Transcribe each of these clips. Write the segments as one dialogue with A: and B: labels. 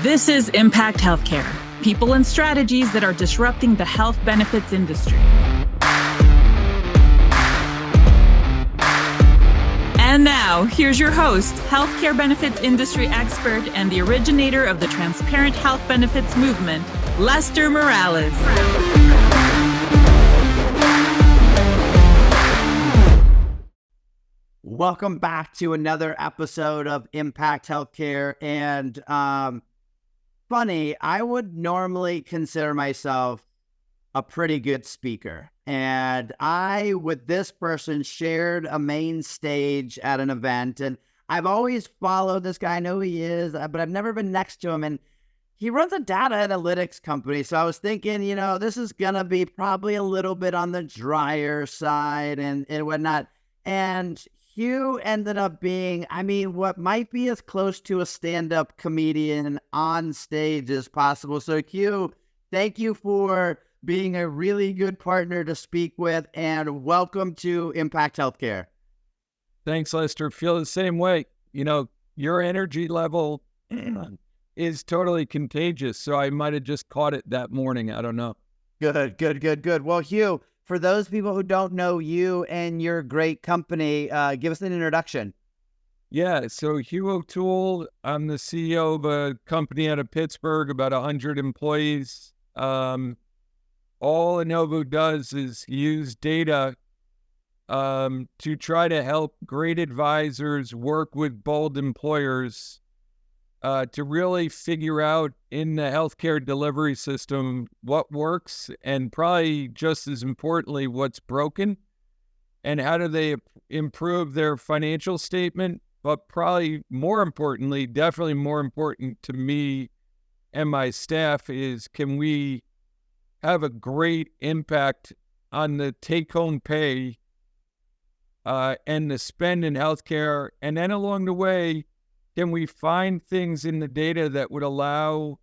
A: This is Impact Healthcare, people and strategies that are disrupting the health benefits industry. And now, here's your host, healthcare benefits industry expert and the originator of the transparent health benefits movement, Lester Morales.
B: Welcome back to another episode of Impact Healthcare. And funny, I would normally consider myself a pretty good speaker. And I, with this person, shared a main stage at an event. And I've always followed this guy. I know who he is, but I've never been next to him. And he runs a data analytics company. So I was thinking, this is going to be probably a little bit on the drier side and whatnot. And Hugh ended up being, what might be as close to a stand-up comedian on stage as possible. So Hugh, thank you for being a really good partner to speak with, and welcome to Impact Healthcare.
C: Thanks, Lester. Feel the same way. Your energy level is totally contagious, so I might have just caught it that morning. I don't know.
B: Good. Well, Hugh, for those people who don't know you and your great company, give us an introduction.
C: Yeah, so Hugh O'Toole, I'm the CEO of a company out of Pittsburgh, about 100 employees. All Innovu does is use data to try to help great advisors work with bold employers to really figure out in the healthcare delivery system what works, and probably just as importantly, what's broken, and how do they improve their financial statement. But probably more importantly, definitely more important to me and my staff, is can we have a great impact on the take-home pay and the spend in healthcare, and then along the way, can we find things in the data that would allow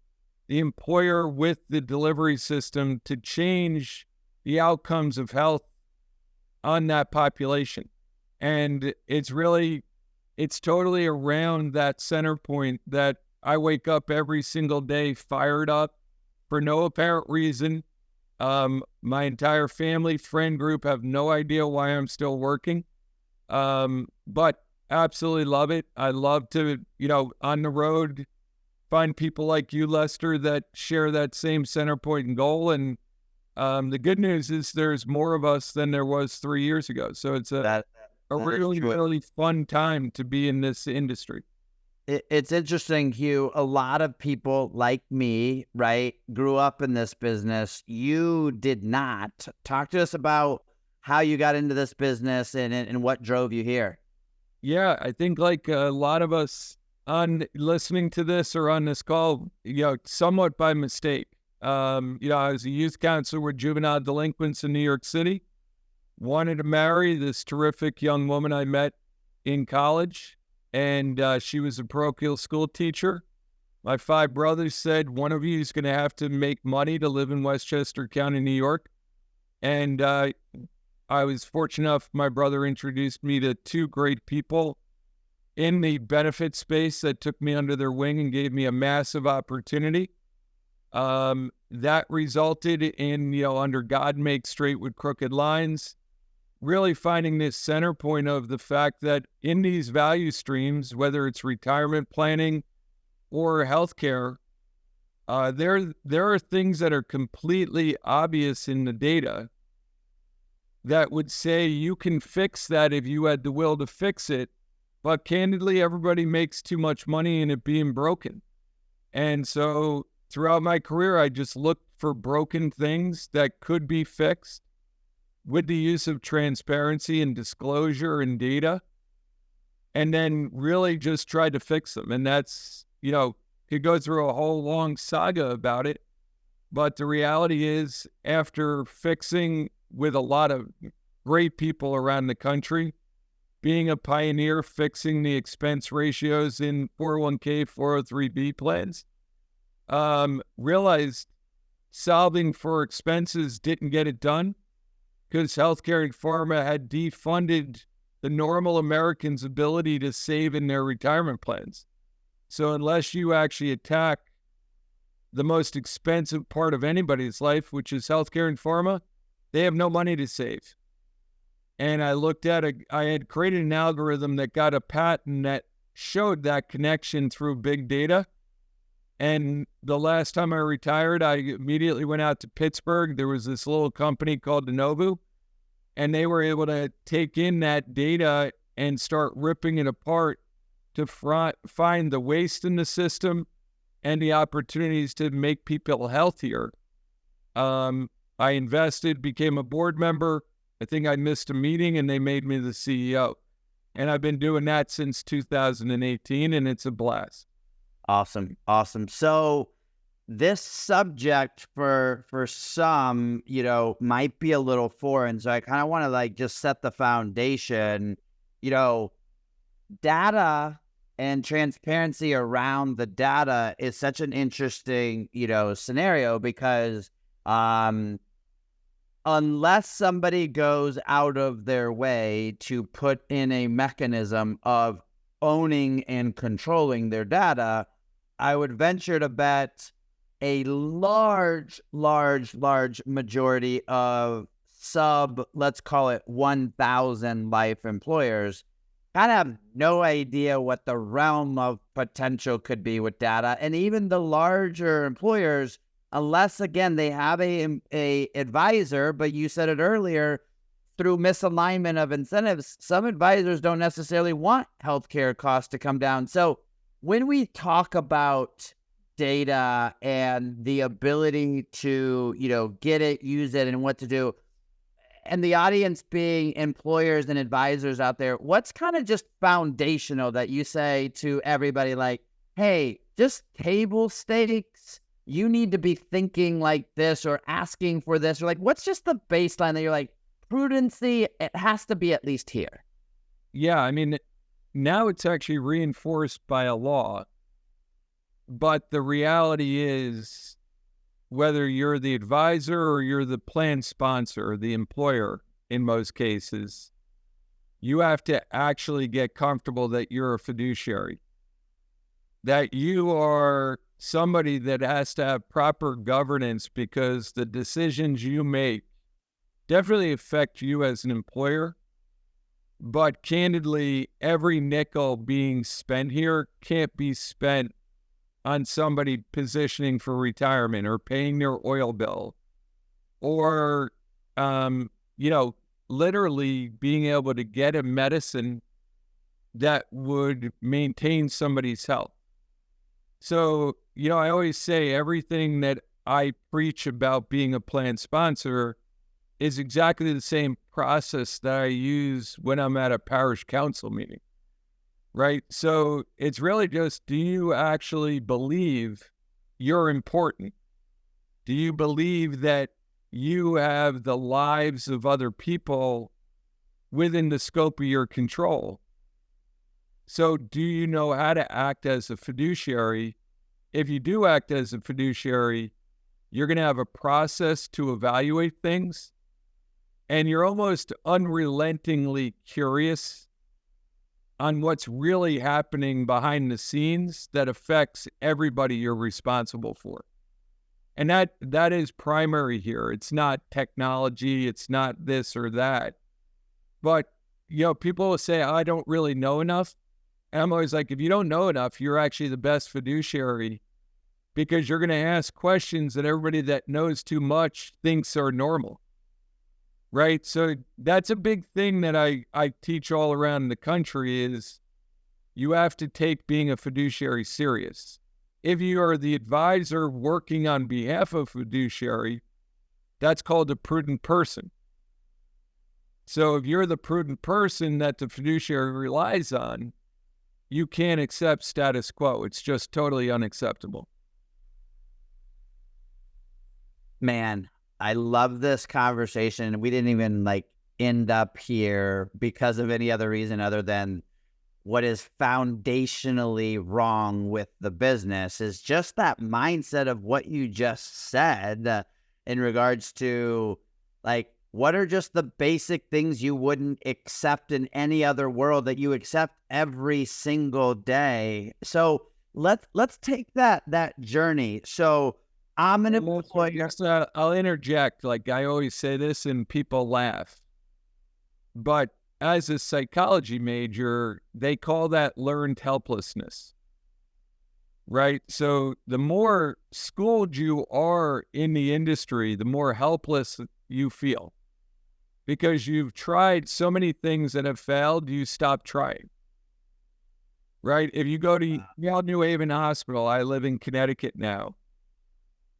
C: the employer with the delivery system to change the outcomes of health on that population? And it's totally around that center point that I wake up every single day fired up for no apparent reason. My entire family, friend group have no idea why I'm still working. But absolutely love it. I love to, on the road, find people like you, Lester, that share that same center point and goal. And the good news is there's more of us than there was 3 years ago. So it's a really fun time to be in this industry.
B: It's interesting, Hugh. A lot of people like me, right, grew up in this business. You did not. Talk to us about how you got into this business and what drove you here.
C: Yeah, I think like a lot of us on listening to this or on this call, somewhat by mistake. I was a youth counselor with juvenile delinquents in New York City. Wanted to marry this terrific young woman I met in college, and she was a parochial school teacher. My 5 brothers said, one of you is going to have to make money to live in Westchester County, New York. And I was fortunate enough, my brother introduced me to 2 great people in the benefit space that took me under their wing and gave me a massive opportunity. That resulted in, under God makes straight with crooked lines, really finding this center point of the fact that in these value streams, whether it's retirement planning or healthcare, there are things that are completely obvious in the data that would say you can fix that if you had the will to fix it. But candidly, everybody makes too much money in it being broken. And so throughout my career, I just looked for broken things that could be fixed with the use of transparency and disclosure and data, and then really just tried to fix them. And that's, could go through a whole long saga about it. But the reality is, after fixing with a lot of great people around the country, being a pioneer, fixing the expense ratios in 401k, 403b plans, realized solving for expenses didn't get it done because healthcare and pharma had defunded the normal American's ability to save in their retirement plans. So unless you actually attack the most expensive part of anybody's life, which is healthcare and pharma, they have no money to save. And I looked at I had created an algorithm that got a patent that showed that connection through big data. And the last time I retired, I immediately went out to Pittsburgh. There was this little company called Innovu, and they were able to take in that data and start ripping it apart to find the waste in the system and the opportunities to make people healthier. I invested, became a board member. I think I missed a meeting and they made me the CEO. And I've been doing that since 2018, and it's a blast.
B: Awesome. So this subject for some, might be a little foreign. So I kind of want to just set the foundation. Data and transparency around the data is such an interesting, scenario because unless somebody goes out of their way to put in a mechanism of owning and controlling their data, I would venture to bet a large majority of let's call it 1,000 life employers kind of have no idea what the realm of potential could be with data. And even the larger employers, unless, again, they have a advisor, but you said it earlier, through misalignment of incentives, some advisors don't necessarily want healthcare costs to come down. So when we talk about data and the ability to, get it, use it, and what to do, and the audience being employers and advisors out there, what's kind of just foundational that you say to everybody, like, hey, just table stakes, you need to be thinking like this or asking for this, or like, what's just the baseline that you're like, prudency, it has to be at least here?
C: Yeah, I mean, now it's actually reinforced by a law. But the reality is, whether you're the advisor or you're the plan sponsor, or the employer in most cases, you have to actually get comfortable that you're a fiduciary, that you are somebody that has to have proper governance, because the decisions you make definitely affect you as an employer. But candidly, every nickel being spent here can't be spent on somebody positioning for retirement or paying their oil bill or, literally being able to get a medicine that would maintain somebody's health. So, I always say everything that I preach about being a plan sponsor is exactly the same process that I use when I'm at a parish council meeting, right? So it's really just, do you actually believe you're important? Do you believe that you have the lives of other people within the scope of your control? So do you know how to act as a fiduciary? If you do act as a fiduciary, you're going to have a process to evaluate things, and you're almost unrelentingly curious on what's really happening behind the scenes that affects everybody you're responsible for. And that is primary here. It's not technology. It's not this or that. But, people will say, I don't really know enough. And I'm always like, if you don't know enough, you're actually the best fiduciary, because you're going to ask questions that everybody that knows too much thinks are normal. Right? So that's a big thing that I teach all around the country is you have to take being a fiduciary serious. If you are the advisor working on behalf of fiduciary, that's called a prudent person. So if you're the prudent person that the fiduciary relies on, you can't accept status quo. It's just totally unacceptable.
B: Man, I love this conversation. We didn't even end up here because of any other reason other than what is foundationally wrong with the business is just that mindset of what you just said in regards to what are just the basic things you wouldn't accept in any other world that you accept every single day. So let's take that journey. So I'm an employer.
C: Yes, I'll interject. Like I always say this, and people laugh. But as a psychology major, they call that learned helplessness, right? So the more schooled you are in the industry, the more helpless you feel because you've tried so many things that have failed, you stop trying, right? If you go to Yale New Haven Hospital, I live in Connecticut now,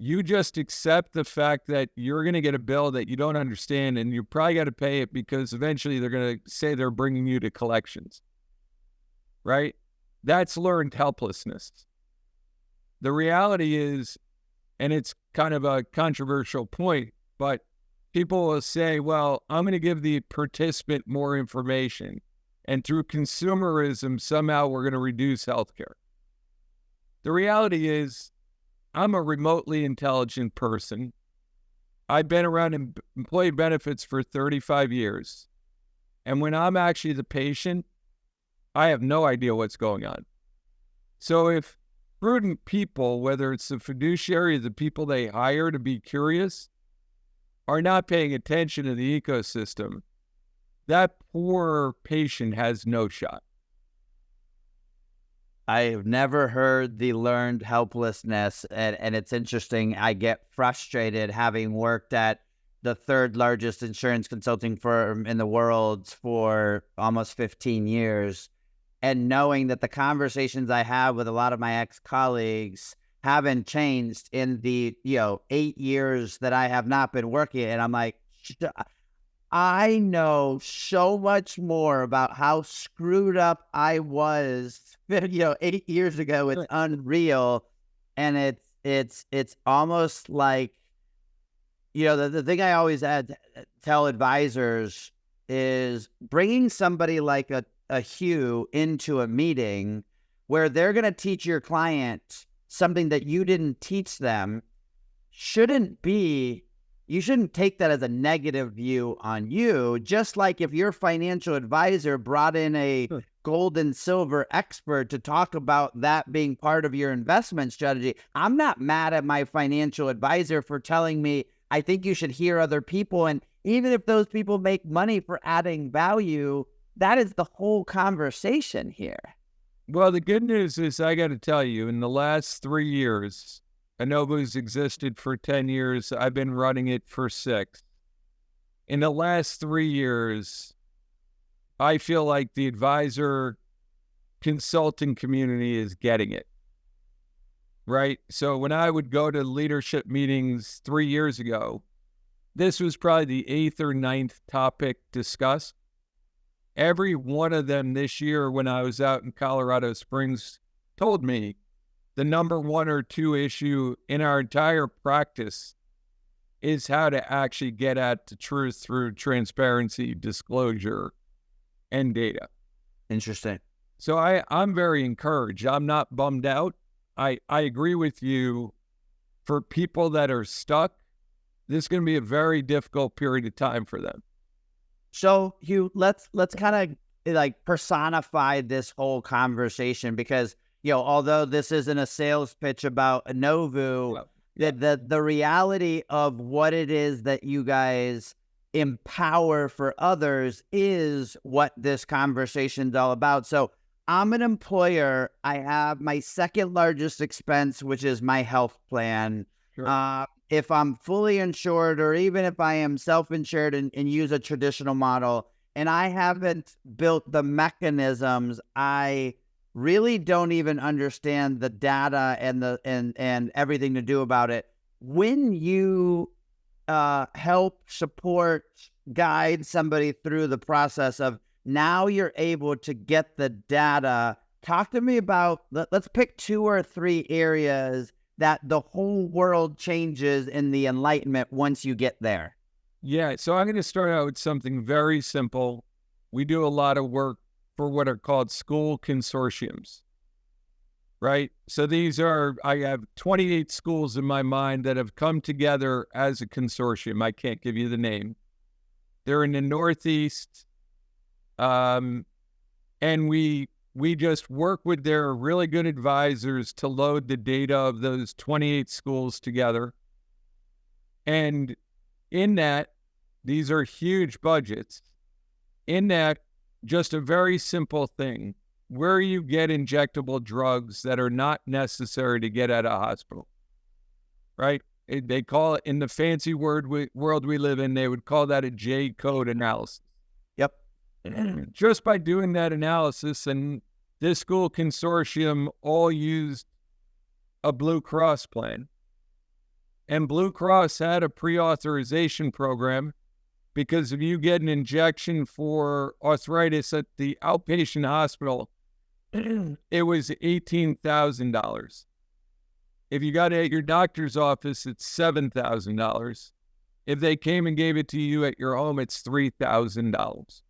C: you just accept the fact that you're going to get a bill that you don't understand, and you probably got to pay it because eventually they're going to say they're bringing you to collections, right? That's learned helplessness. The reality is, and it's kind of a controversial point, but people will say, well, I'm going to give the participant more information, and through consumerism, somehow we're going to reduce healthcare. The reality is, I'm a remotely intelligent person. I've been around employee benefits for 35 years. And when I'm actually the patient, I have no idea what's going on. So if prudent people, whether it's the fiduciary or the people they hire to be curious, are not paying attention to the ecosystem, that poor patient has no shot.
B: I've never heard the learned helplessness, and it's interesting. I get frustrated having worked at the third largest insurance consulting firm in the world for almost 15 years, and knowing that the conversations I have with a lot of my ex-colleagues haven't changed in the 8 years that I have not been working. And I'm like, I know so much more about how screwed up I was 8 years ago. It's unreal. And it's almost like, the thing I always tell advisors is bringing somebody like a Hugh into a meeting where they're going to teach your client something that you didn't teach them you shouldn't take that as a negative view on you. Just like if your financial advisor brought in a gold and silver expert to talk about that being part of your investment strategy, I'm not mad at my financial advisor for telling me, I think you should hear other people. And even if those people make money for adding value, that is the whole conversation here.
C: Well, the good news is, I got to tell you, in the last 3 years, Innovu's existed for 10 years. I've been running it for 6. In the last 3 years, I feel like the advisor consulting community is getting it, right? So when I would go to leadership meetings 3 years ago, this was probably the 8th or 9th topic discussed. Every one of them this year when I was out in Colorado Springs told me the number 1 or 2 issue in our entire practice is how to actually get at the truth through transparency, disclosure, and data.
B: Interesting.
C: So I'm very encouraged. I'm not bummed out. I agree with you. For people that are stuck, this is going to be a very difficult period of time for them.
B: So Hugh, let's kind of like personify this whole conversation, because although this isn't a sales pitch about Innovu, the reality of what it is that you guys empower for others is what this conversation's all about. So I'm an employer. I have my second largest expense, which is my health plan. Sure. If I'm fully insured, or even if I am self-insured and use a traditional model, and I haven't built the mechanisms, I really don't even understand the data and everything to do about it. When you help, support, guide somebody through the process of now you're able to get the data, talk to me about, let's pick 2 or 3 areas that the whole world changes in the enlightenment once you get there.
C: Yeah, so I'm going to start out with something very simple. We do a lot of work for what are called school consortiums, right? So I have 28 schools in my mind that have come together as a consortium. I can't give you the name. They're in the Northeast, and we we just work with their really good advisors to load the data of those 28 schools together. And in that, these are huge budgets. In that, just a very simple thing, where you get injectable drugs that are not necessary to get out of hospital, right? They call it, in the fancy world we live in, they would call that a J code analysis.
B: Yep.
C: Just by doing that analysis, and this school consortium all used a Blue Cross plan. And Blue Cross had a pre-authorization program because if you get an injection for arthritis at the outpatient hospital, it was $18,000. If you got it at your doctor's office, it's $7,000. If they came and gave it to you at your home, it's $3,000.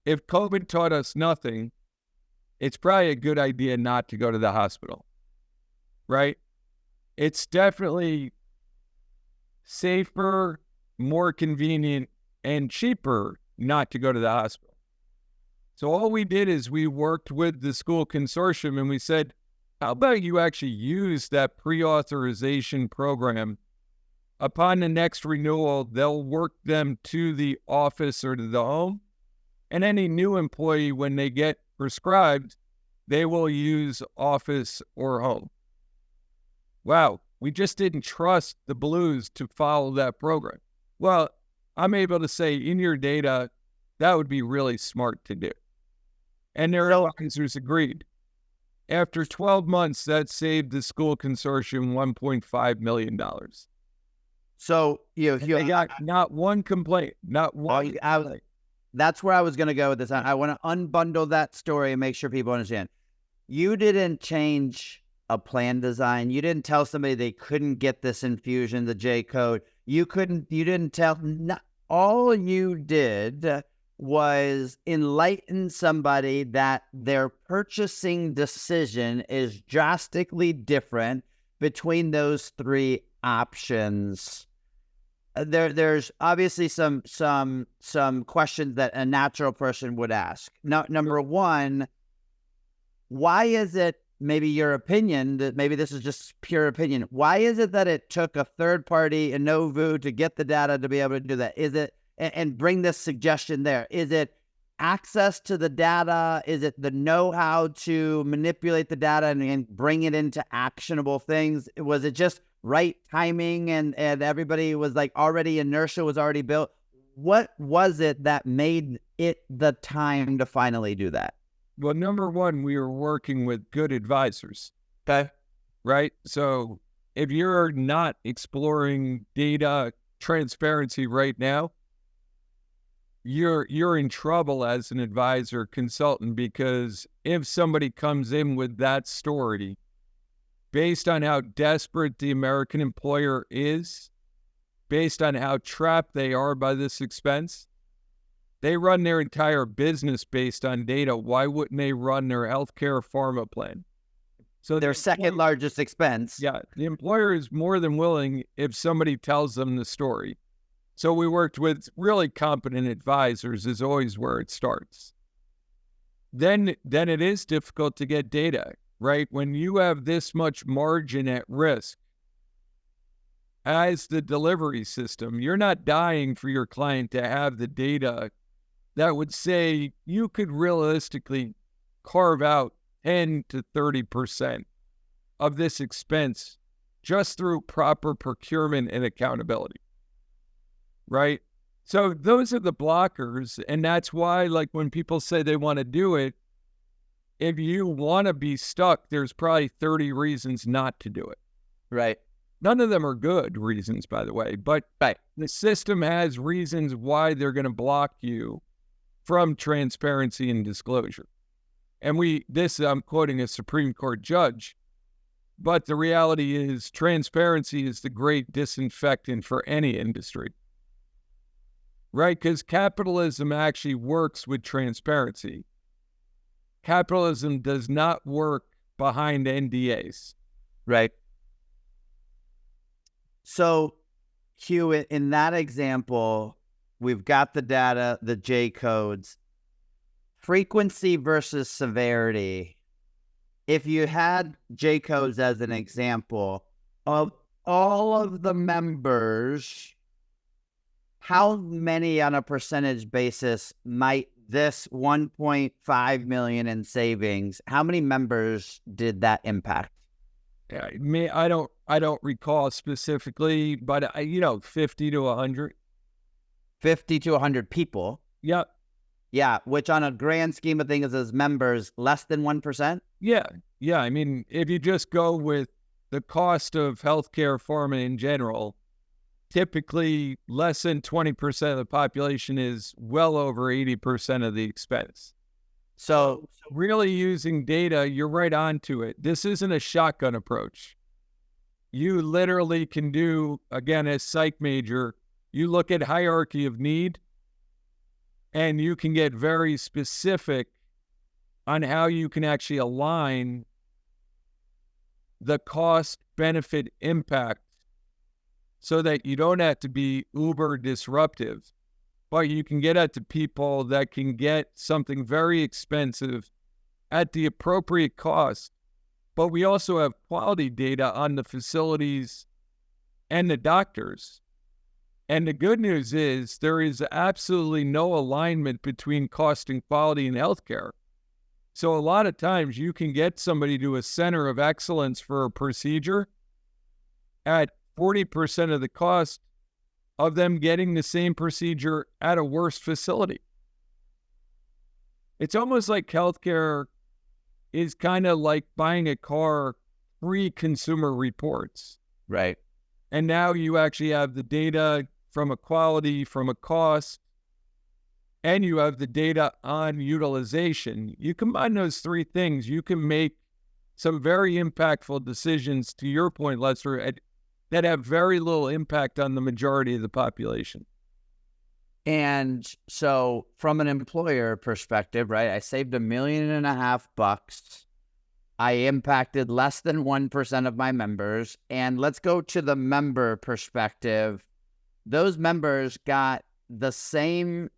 C: If COVID taught us nothing, it's probably a good idea not to go to the hospital, right? It's definitely safer, more convenient, and cheaper not to go to the hospital. So all we did is we worked with the school consortium and we said, how about you actually use that pre-authorization program? Upon the next renewal, they'll work them to the office or to the home. And any new employee, when they get prescribed, they will use office or home. Wow, we just didn't trust the Blues to follow that program. Well, I'm able to say in your data, that would be really smart to do. And their advisors agreed. After 12 months, that saved the school consortium $1.5 million.
B: So, you
C: got not one complaint, not one complaint.
B: That's where I was going to go with this. I want to unbundle that story and make sure people understand. You didn't change a plan design. You didn't tell somebody they couldn't get this infusion, the J code. You didn't tell. All you did was enlighten somebody that their purchasing decision is drastically different between those three options. There's obviously some questions that a natural person would ask. Number one, why is it, maybe your opinion, that maybe this is just pure opinion, why is it that it took a third party, Innovu, to get the data to be able to do that? Is it, and bring this suggestion there, is it access to the data? Is it the know-how to manipulate the data and bring it into actionable things? Was it just right timing and everybody was like already, inertia was already built? What was it that made it the time to finally do that?
C: Well, number one, we were working with good advisors.
B: Okay.
C: Right? So if you're not exploring data transparency right now, you're in trouble as an advisor consultant, because if somebody comes in with that story based on how desperate the American employer is, based on how trapped they are by this expense, they run their entire business based on data. Why wouldn't they run their healthcare pharma plan? So
B: their second largest expense.
C: Yeah, the employer is more than willing if somebody tells them the story. So we worked with really competent advisors is always where it starts. Then it is difficult to get data, right? When you have this much margin at risk as the delivery system, you're not dying for your client to have the data that would say you could realistically carve out 10 to 30% of this expense just through proper procurement and accountability, right? So those are the blockers, and that's why, like, when people say they want to do it, if you want to be stuck, there's probably 30 reasons not to do it.
B: Right.
C: None of them are good reasons, by the way, but the system has reasons why they're going to block you from transparency and disclosure. And I'm quoting a Supreme Court judge, but the reality is transparency is the great disinfectant for any industry, right? Because capitalism actually works with transparency. Capitalism does not work behind NDAs.
B: Right. So, Hugh, in that example, we've got the data, the J codes. frequency versus severity. If you had J-codes as an example, of all of the members, how many on a percentage basis might this 1.5 million in savings, how many members did that impact?
C: Yeah, I don't recall specifically, but 50 to 100.
B: 50 to 100 people.
C: Yeah.
B: Yeah, which on a grand scheme of things as members, less than 1%?
C: Yeah. Yeah. I mean, if you just go with the cost of healthcare pharma in general, typically less than 20% of the population is well over 80% of the expense.
B: So
C: really using data, you're right onto it. This isn't a shotgun approach. You literally can do, again, as psych major, you look at hierarchy of need, and you can get very specific on how you can actually align the cost-benefit impact so that you don't have to be uber disruptive, but you can get at the people that can get something very expensive at the appropriate cost. But we also have quality data on the facilities and the doctors. And the good news is there is absolutely no alignment between cost and quality in healthcare. So a lot of times you can get somebody to a center of excellence for a procedure at 40% of the cost of them getting the same procedure at a worse facility. It's almost like healthcare is kind of like buying a car pre-consumer reports.
B: Right.
C: And now you actually have the data from a quality, from a cost, and you have the data on utilization. You combine those three things, you can make some very impactful decisions, to your point, Lester, that have very little impact on the majority of the population.
B: And so from an employer perspective, right, I saved $1.5 million. I impacted less than 1% of my members. And let's go to the member perspective. Those members got the same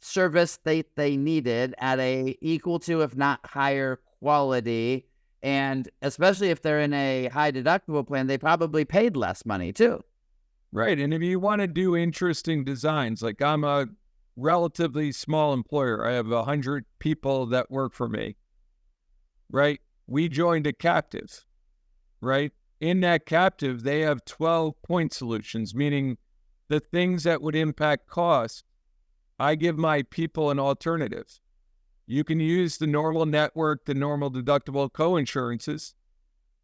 B: service they needed at a equal to, if not higher quality. And especially if they're in a high deductible plan, they probably paid less money too.
C: Right. And if you want to do interesting designs, like I'm a relatively small employer, I have 100 people that work for me, right? We joined a captive, right? In that captive, they have 12 point solutions, meaning the things that would impact cost, I give my people an alternative. You can use the normal network, the normal deductible co-insurances,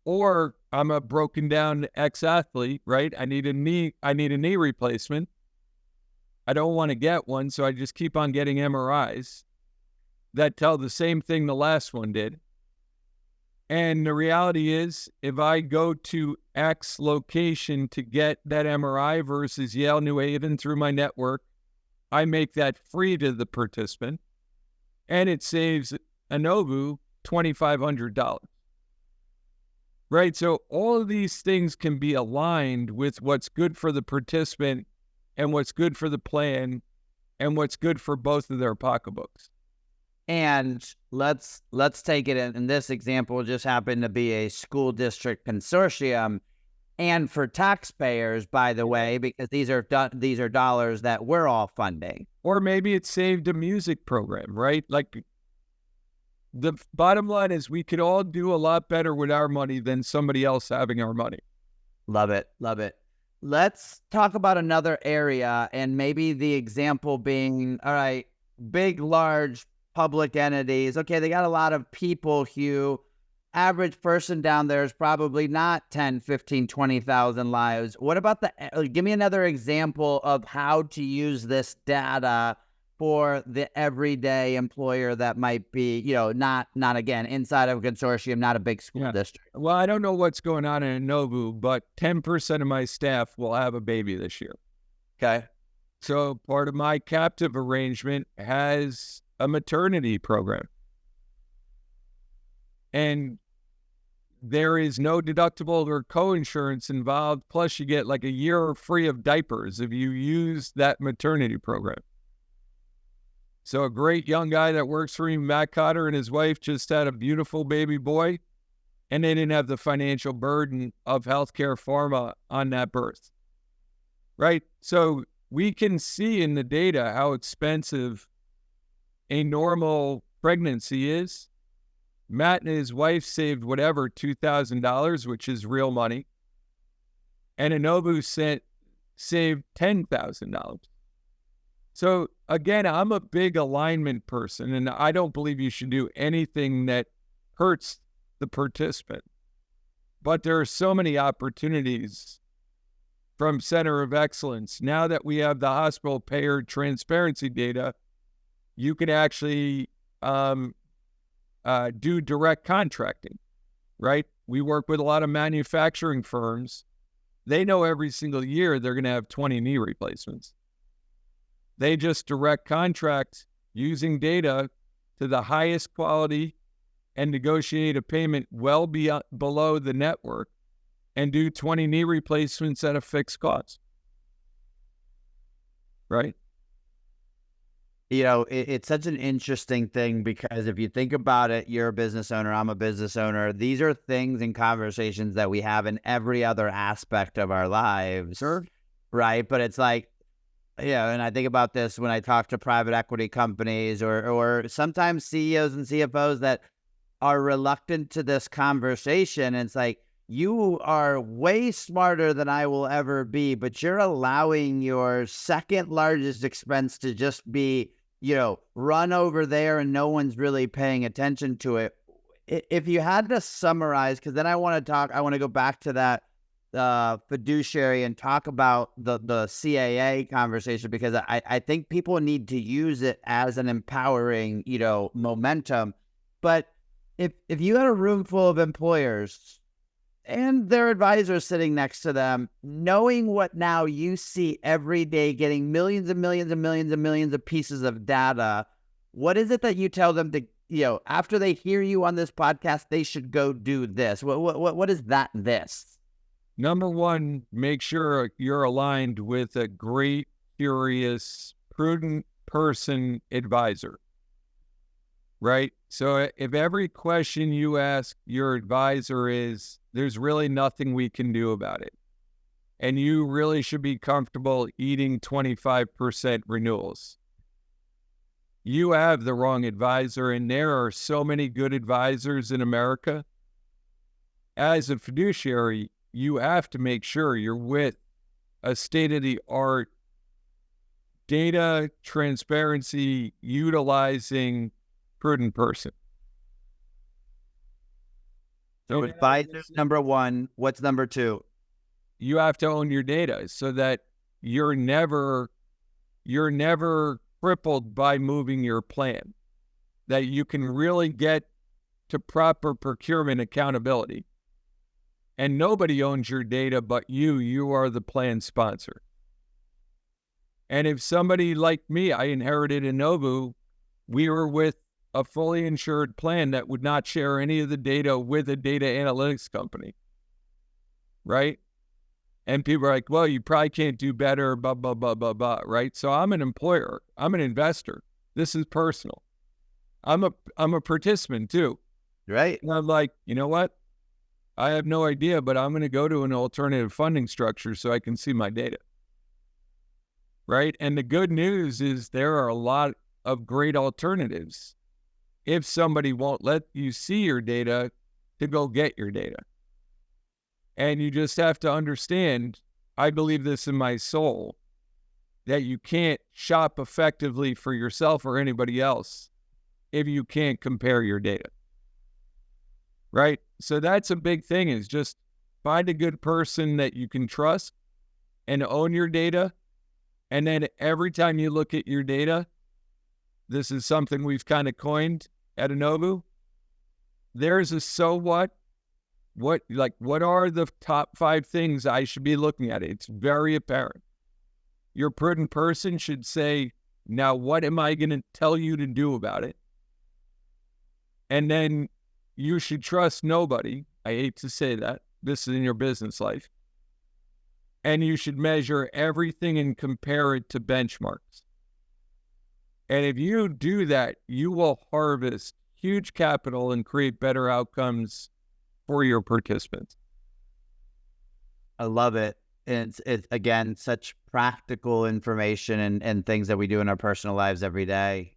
C: or I'm a broken down ex-athlete, right? I need a knee replacement. I don't want to get one, so I just keep on getting MRIs that tell the same thing the last one did. And the reality is, if I go to X location to get that MRI versus Yale New Haven through my network, I make that free to the participant, and it saves Innovu $2,500. Right? So all of these things can be aligned with what's good for the participant and what's good for the plan and what's good for both of their pocketbooks.
B: And let's take it in this example, just happened to be a school district consortium, and for taxpayers, by the way, because these are dollars that we're all funding.
C: Or maybe it saved a music program, right? Like, the bottom line is we could all do a lot better with our money than somebody else having our money.
B: Love it. Love it. Let's talk about another area, and maybe the example being, all right, big, large public entities. Okay, they got a lot of people, Hugh. Average person down there is probably not 10, 15, 20,000 lives. What about give me another example of how to use this data for the everyday employer that might be, not again, inside of a consortium, not a big school district.
C: Well, I don't know what's going on in Innovu, but 10% of my staff will have a baby this year.
B: Okay.
C: So part of my captive arrangement has a maternity program. And there is no deductible or co-insurance involved. Plus, you get like a year free of diapers if you use that maternity program. So a great young guy that works for me, Matt Cotter, and his wife just had a beautiful baby boy, and they didn't have the financial burden of healthcare pharma on that birth, right? So we can see in the data how expensive a normal pregnancy is. Matt and his wife saved whatever, $2,000, which is real money. And Innovu saved $10,000. So again, I'm a big alignment person, and I don't believe you should do anything that hurts the participant. But there are so many opportunities from Center of Excellence. Now that we have the hospital payer transparency data, you can actually do direct contracting, right? We work with a lot of manufacturing firms. They know every single year they're going to have 20 knee replacements. They just direct contract using data to the highest quality and negotiate a payment well below the network and do 20 knee replacements at a fixed cost, right?
B: You know, it's such an interesting thing because if you think about it, you're a business owner, I'm a business owner. These are things and conversations that we have in every other aspect of our lives,
C: Sure.
B: right? But it's like, and I think about this when I talk to private equity companies or sometimes CEOs and CFOs that are reluctant to this conversation. And it's like, you are way smarter than I will ever be, but you're allowing your second largest expense to just be, run over there and no one's really paying attention to it. If you had to summarize, because then I want to go back to that fiduciary and talk about the CAA conversation, because I think people need to use it as an empowering, momentum. But if you had a room full of employers and their advisors sitting next to them, knowing what now you see every day, getting millions and millions and millions and millions of pieces of data, what is it that you tell them to, after they hear you on this podcast, they should go do this? What is that this?
C: Number one, make sure you're aligned with a great, curious, prudent person advisor, right? So if every question you ask your advisor is, there's really nothing we can do about it, and you really should be comfortable eating 25% renewals, you have the wrong advisor, and there are so many good advisors in America. As a fiduciary, you have to make sure you're with a state-of-the-art data transparency utilizing prudent person.
B: So advisor's number one. What's number two?
C: You have to own your data so that you're never crippled by moving your plan, that you can really get to proper procurement accountability. And nobody owns your data but you. You are the plan sponsor. And if somebody like me, I inherited Innovu, we were with a fully insured plan that would not share any of the data with a data analytics company, right? And people are like, well, you probably can't do better, blah, blah, blah, blah, blah, right? So I'm an employer. I'm an investor. This is personal. I'm a participant too.
B: Right.
C: And I'm like, you know what? I have no idea, but I'm going to go to an alternative funding structure so I can see my data, right? And the good news is there are a lot of great alternatives if somebody won't let you see your data to go get your data. And you just have to understand, I believe this in my soul, that you can't shop effectively for yourself or anybody else if you can't compare your data, right? So that's a big thing, is just find a good person that you can trust and own your data. And then every time you look at your data, this is something we've kind of coined at Innovu, there's a so what are the top 5 things I should be looking at? It's very apparent. Your prudent person should say, now what am I going to tell you to do about it? And then you should trust nobody. I hate to say that. This is in your business life. And you should measure everything and compare it to benchmarks. And if you do that, you will harvest huge capital and create better outcomes for your participants.
B: I love it. And it's again, such practical information and things that we do in our personal lives every day.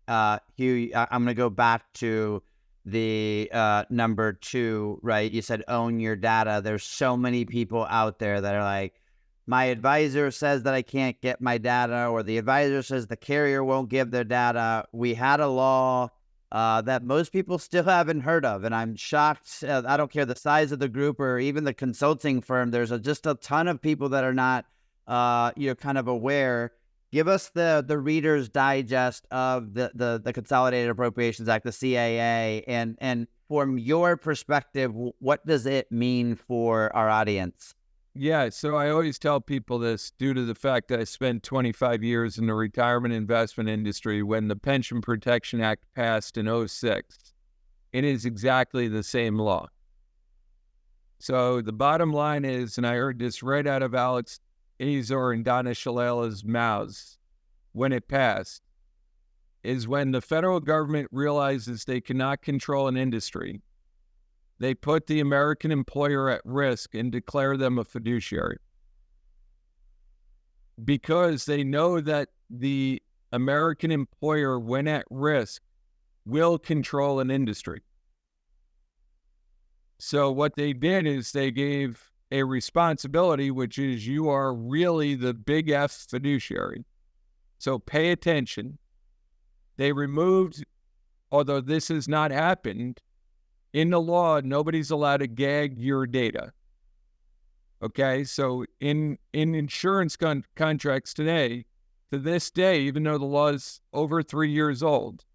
B: Hugh, I'm going to go back to the number 2, right? You said own your data. There's so many people out there that are like, my advisor says that I can't get my data, or the advisor says the carrier won't give their data. We had a law that most people still haven't heard of, and I'm shocked. I don't care the size of the group or even the consulting firm. There's just a ton of people that are not, kind of aware. Give us the Reader's Digest of the Consolidated Appropriations Act, the CAA, and from your perspective, what does it mean for our audience?
C: Yeah, so I always tell people this due to the fact that I spent 25 years in the retirement investment industry. When the Pension Protection Act passed in 2006, it is exactly the same law. So the bottom line is, and I heard this right out of Alex Azor and Donna Shalala's mouths when it passed, is when the federal government realizes they cannot control an industry, they put the American employer at risk and declare them a fiduciary, because they know that the American employer, when at risk, will control an industry. So what they did is they gave a responsibility, which is you are really the big F fiduciary. So pay attention. They removed, although this has not happened, in the law, nobody's allowed to gag your data. Okay, so in insurance contracts today, to this day, even though the law is over 3 years old,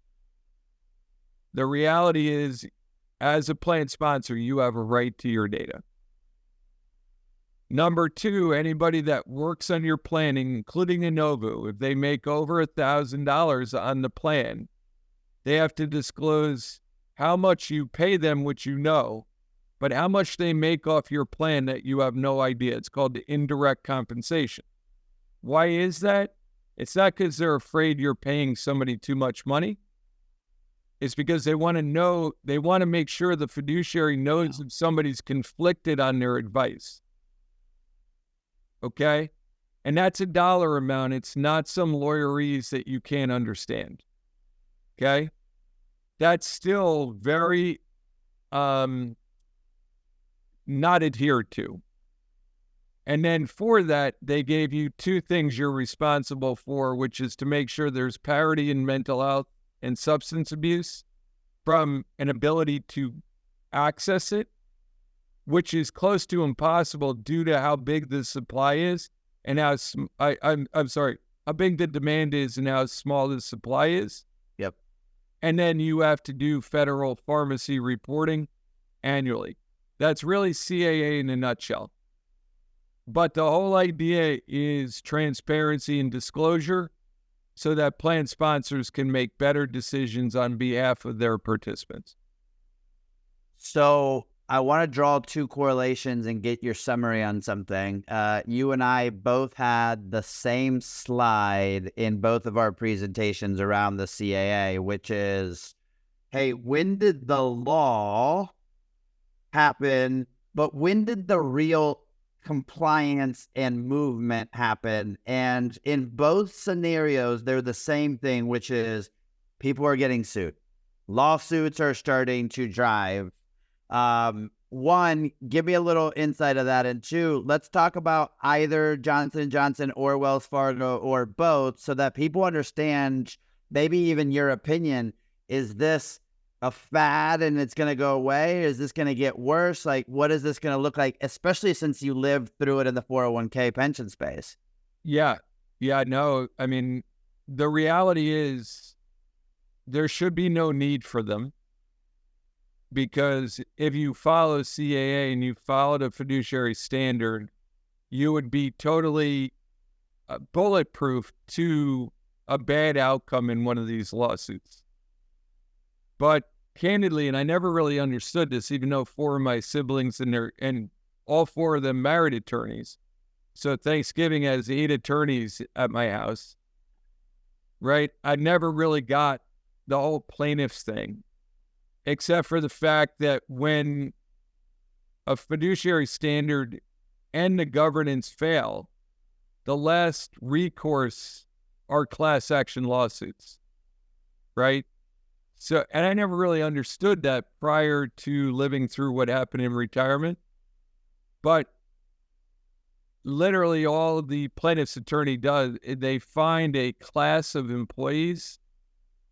C: the reality is, as a plan sponsor, you have a right to your data. Number 2, anybody that works on your planning, including Innovu, if they make over $1,000 on the plan, they have to disclose how much you pay them, which you know, but how much they make off your plan that you have no idea. It's called the indirect compensation. Why is that? It's not because they're afraid you're paying somebody too much money. It's because they want to know, they want to make sure the fiduciary knows if somebody's conflicted on their advice. Okay? And that's a dollar amount. It's not some lawyerese that you can't understand. Okay? That's still very not adhered to. And then for that, they gave you 2 things you're responsible for, which is to make sure there's parity in mental health and substance abuse from an ability to access it, which is close to impossible due to how big the supply is and how how big the demand is and how small the supply is.
B: Yep.
C: And then you have to do federal pharmacy reporting annually. That's really CAA in a nutshell. But the whole idea is transparency and disclosure so that plan sponsors can make better decisions on behalf of their participants.
B: So I want to draw 2 correlations and get your summary on something. You and I both had the same slide in both of our presentations around the CAA, which is, hey, when did the law happen, but when did the real compliance and movement happen? And in both scenarios, they're the same thing, which is people are getting sued. Lawsuits are starting to drive. 1, give me a little insight of that. And 2, let's talk about either Johnson & Johnson or Wells Fargo or both so that people understand, maybe even your opinion. Is this a fad and it's going to go away? Is this going to get worse? Like, what is this going to look like, especially since you lived through it in the 401k pension space?
C: Yeah. No, I mean, the reality is there should be no need for them, because if you follow CAA and you followed a fiduciary standard, you would be totally bulletproof to a bad outcome in one of these lawsuits. But candidly, and I never really understood this, even though 4 of my siblings and all 4 of them married attorneys. So Thanksgiving has 8 attorneys at my house. right? I never really got the whole plaintiffs thing, except for the fact that when a fiduciary standard and the governance fail, the last recourse are class action lawsuits, right? So, and I never really understood that prior to living through what happened in retirement. But literally all the plaintiff's attorney does, they find a class of employees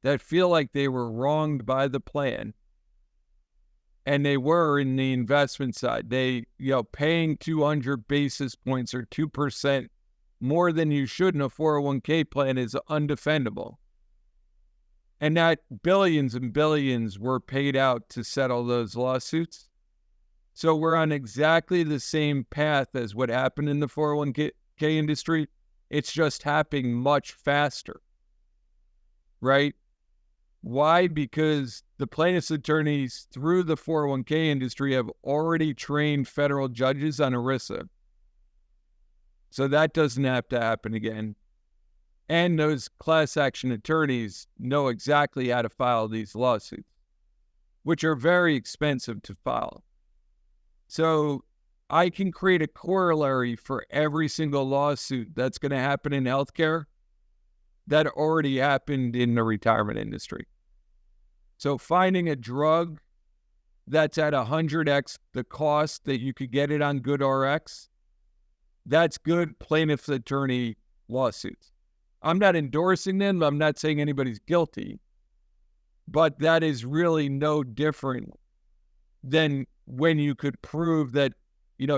C: that feel like they were wronged by the plan. And they were in the investment side. They, paying 200 basis points or 2% more than you should in a 401k plan is undefendable. And that billions and billions were paid out to settle those lawsuits. So we're on exactly the same path as what happened in the 401k industry. It's just happening much faster, right? Why? Because the plaintiff's attorneys through the 401k industry have already trained federal judges on ERISA. So that doesn't have to happen again. And those class action attorneys know exactly how to file these lawsuits, which are very expensive to file. So I can create a corollary for every single lawsuit that's going to happen in healthcare that already happened in the retirement industry. So finding a drug that's at 100x the cost that you could get it on GoodRx, that's good plaintiff's attorney lawsuits. I'm not endorsing them. I'm not saying anybody's guilty. But that is really no different than when you could prove that,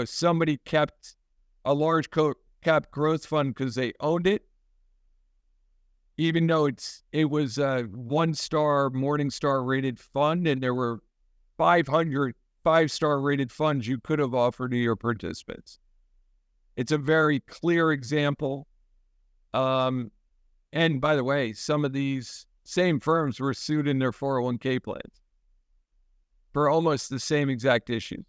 C: somebody kept a large cap growth fund because they owned it, even though it was a 1-star Morningstar rated fund, and there were 500 5-star rated funds you could have offered to your participants. It's a very clear example. And by the way, some of these same firms were sued in their 401k plans for almost the same exact issues.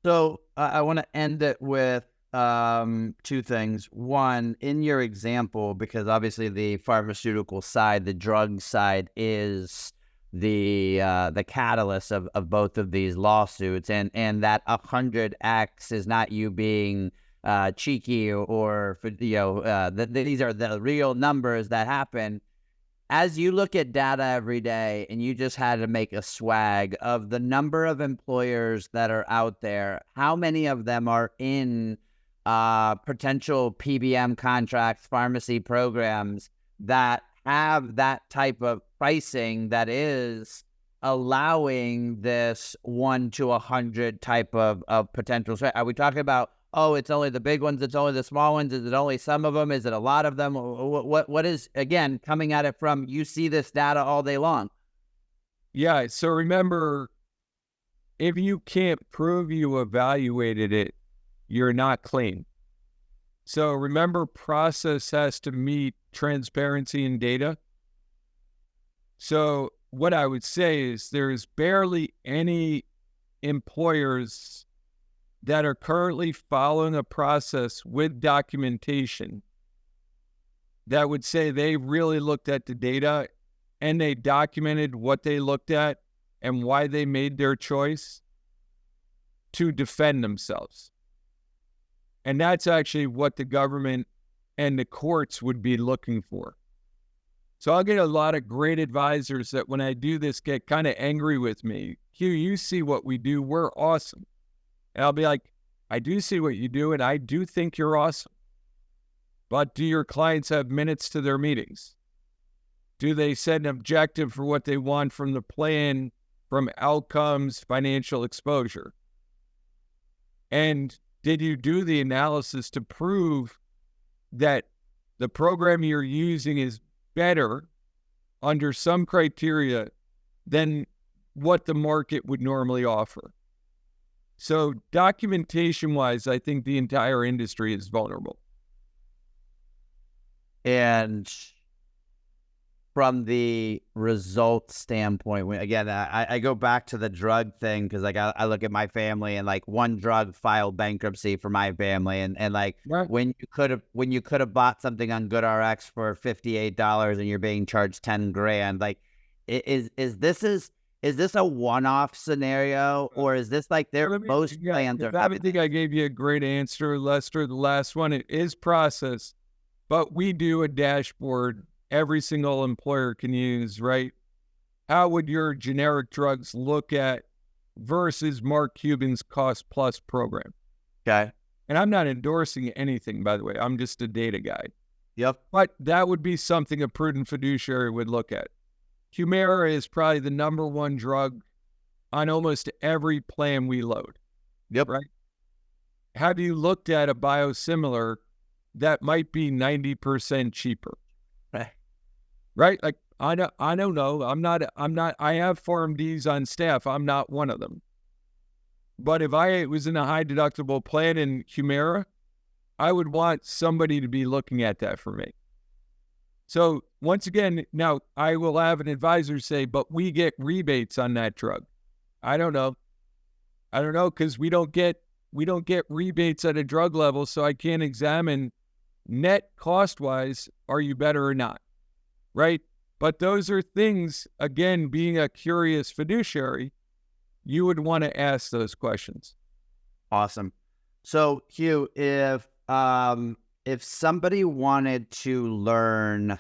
B: So I want to end it with two things. One, in your example, because obviously the pharmaceutical side, the drug side is the catalyst of both of these lawsuits, and that 100x is not you being cheeky or these are the real numbers that happen. As you look at data every day and you just had to make a swag of the number of employers that are out there, how many of them are in potential PBM contracts, pharmacy programs that have that type of pricing that is allowing this 1 to 100 type of potential? Are we talking about, oh, it's only the big ones, it's only the small ones? Is it only some of them? Is it a lot of them? What is, again, coming at it from, you see this data all day long?
C: Yeah, so remember, if you can't prove you evaluated it, you're not clean. So remember, process has to meet transparency in data. So what I would say is there's barely any employers that are currently following a process with documentation that would say they really looked at the data and they documented what they looked at and why they made their choice to defend themselves. And that's actually what the government and the courts would be looking for. So I'll get a lot of great advisors that when I do this get kind of angry with me. Hugh, you see what we do. We're awesome. And I'll be like, I do see what you do, and I do think you're awesome. But do your clients have minutes to their meetings? Do they set an objective for what they want from the plan, from outcomes, financial exposure? And did you do the analysis to prove that the program you're using is better under some criteria than what the market would normally offer? So documentation-wise, I think the entire industry is vulnerable.
B: And from the result standpoint, again, I go back to the drug thing because like I look at my family and like one drug filed bankruptcy for my family, and like
C: Right.
B: when you could have bought something on GoodRx for $58 and you're being charged 10 grand, like is this a one-off scenario, or is this like most plans are?
C: I think I gave you a great answer, Lester. The last one, it is processed, but we do a dashboard every single employer can use, right? How would your generic drugs look at versus Mark Cuban's cost plus program?
B: Okay.
C: And I'm not endorsing anything, by the way. I'm just a data guy.
B: Yep.
C: But that would be something a prudent fiduciary would look at. Humira is probably the number one drug on almost every plan we load.
B: Yep.
C: Right? Have you looked at a biosimilar that might be 90% cheaper? Right? Like, I don't know. I have PharmDs on staff. I'm not one of them. But if I was in a high deductible plan in Humira, I would want somebody to be looking at that for me. So once again, now I will have an advisor say, but we get rebates on that drug. I don't know because we don't get rebates at a drug level, so I can't examine net cost wise, are you better or not? Right? But those are things, again, being a curious fiduciary, you would want to ask those questions.
B: Awesome. So Hugh, if somebody wanted to learn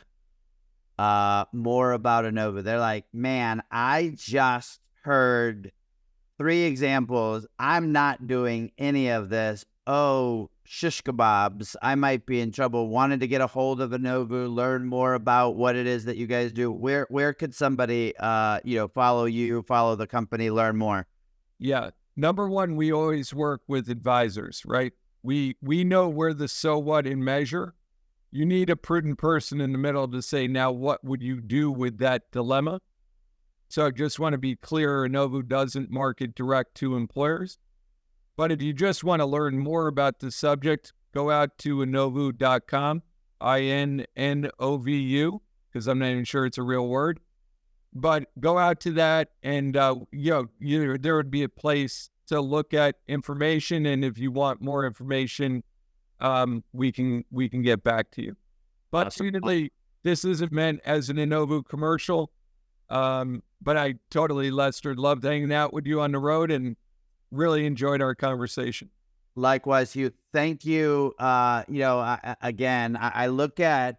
B: more about Innovu, they're like, man, I just heard 3 examples. I'm not doing any of this. Oh, shish kebabs. I might be in trouble. Wanted to get a hold of Innovu, learn more about what it is that you guys do. Where could somebody, follow you, follow the company, learn more?
C: Yeah. Number one, we always work with advisors, right? We know where the so what in measure. You need a prudent person in the middle to say, now, what would you do with that dilemma? So I just want to be clear, Innovu doesn't market direct to employers. But if you just want to learn more about the subject, go out to innovu.com, INNOVU, because I'm not even sure it's a real word. But go out to that and, there would be a place to look at information. And if you want more information, we can get back to you. But ultimately, this isn't meant as an Innovu commercial. But I totally, Lester, loved hanging out with you on the road and really enjoyed our conversation.
B: Likewise, Hugh. Thank you. Again, I look at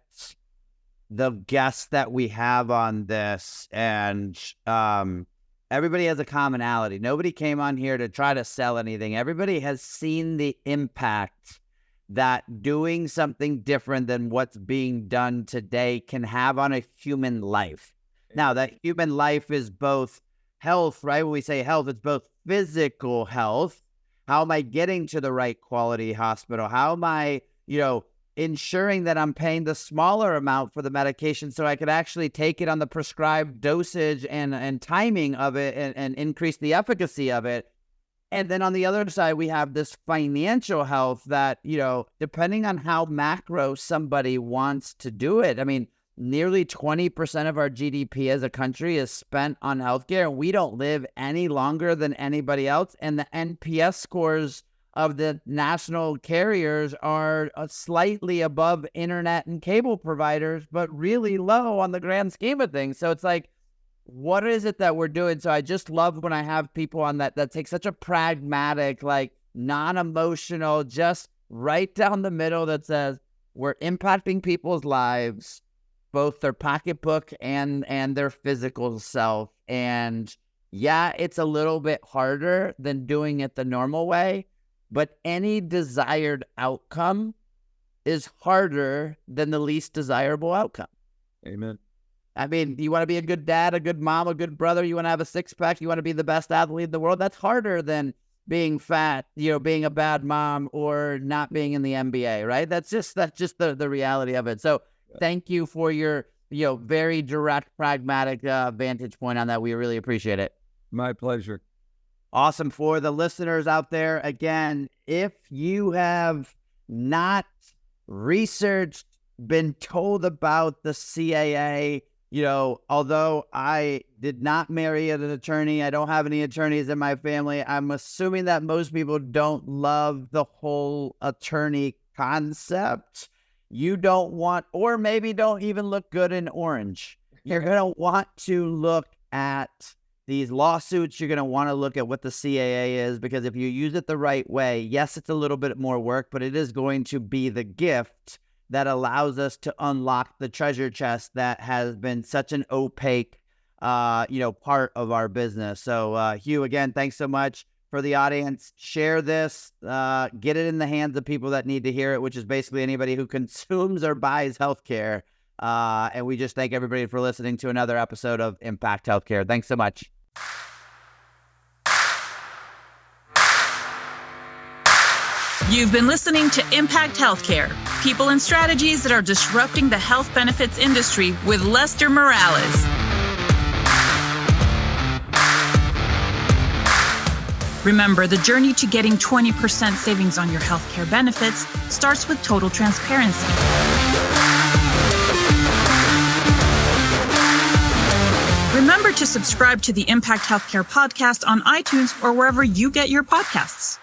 B: the guests that we have on this, and everybody has a commonality. Nobody came on here to try to sell anything. Everybody has seen the impact that doing something different than what's being done today can have on a human life. Now, that human life is both health, right? When we say health, it's both physical health. How am I getting to the right quality hospital? How am I, ensuring that I'm paying the smaller amount for the medication so I could actually take it on the prescribed dosage and timing of it and increase the efficacy of it. And then on the other side, we have this financial health that, depending on how macro somebody wants to do it. I mean, nearly 20% of our GDP as a country is spent on healthcare, and we don't live any longer than anybody else. And the NPS scores of the national carriers are slightly above internet and cable providers, but really low on the grand scheme of things. So it's like, what is it that we're doing? So I just love when I have people on that take such a pragmatic, like non-emotional, just right down the middle that says, we're impacting people's lives, both their pocketbook and their physical self. And yeah, it's a little bit harder than doing it the normal way, but any desired outcome is harder than the least desirable outcome.
C: Amen.
B: I mean, you want to be a good dad, a good mom, a good brother, you want to have a six-pack, you want to be the best athlete in the world, that's harder than being fat, being a bad mom or not being in the NBA, right? That's just the reality of it. So thank you for your, very direct, pragmatic vantage point on that. We really appreciate it.
C: My pleasure.
B: Awesome. For the listeners out there, again, if you have not researched, been told about the CAA, although I did not marry an attorney, I don't have any attorneys in my family. I'm assuming that most people don't love the whole attorney concept. You don't want, or maybe don't even look good in orange. You're going to want to look at these lawsuits. You're going to want to look at what the CAA is, because if you use it the right way, yes, it's a little bit more work, but it is going to be the gift that allows us to unlock the treasure chest that has been such an opaque, part of our business. So, Hugh, again, thanks so much. For the audience, share this, get it in the hands of people that need to hear it, which is basically anybody who consumes or buys healthcare. And we just thank everybody for listening to another episode of Impact Healthcare. Thanks so much.
A: You've been listening to Impact Healthcare, people and strategies that are disrupting the health benefits industry with Lester Morales. Remember, the journey to getting 20% savings on your healthcare benefits starts with total transparency. Remember to subscribe to the Impact Healthcare podcast on iTunes or wherever you get your podcasts.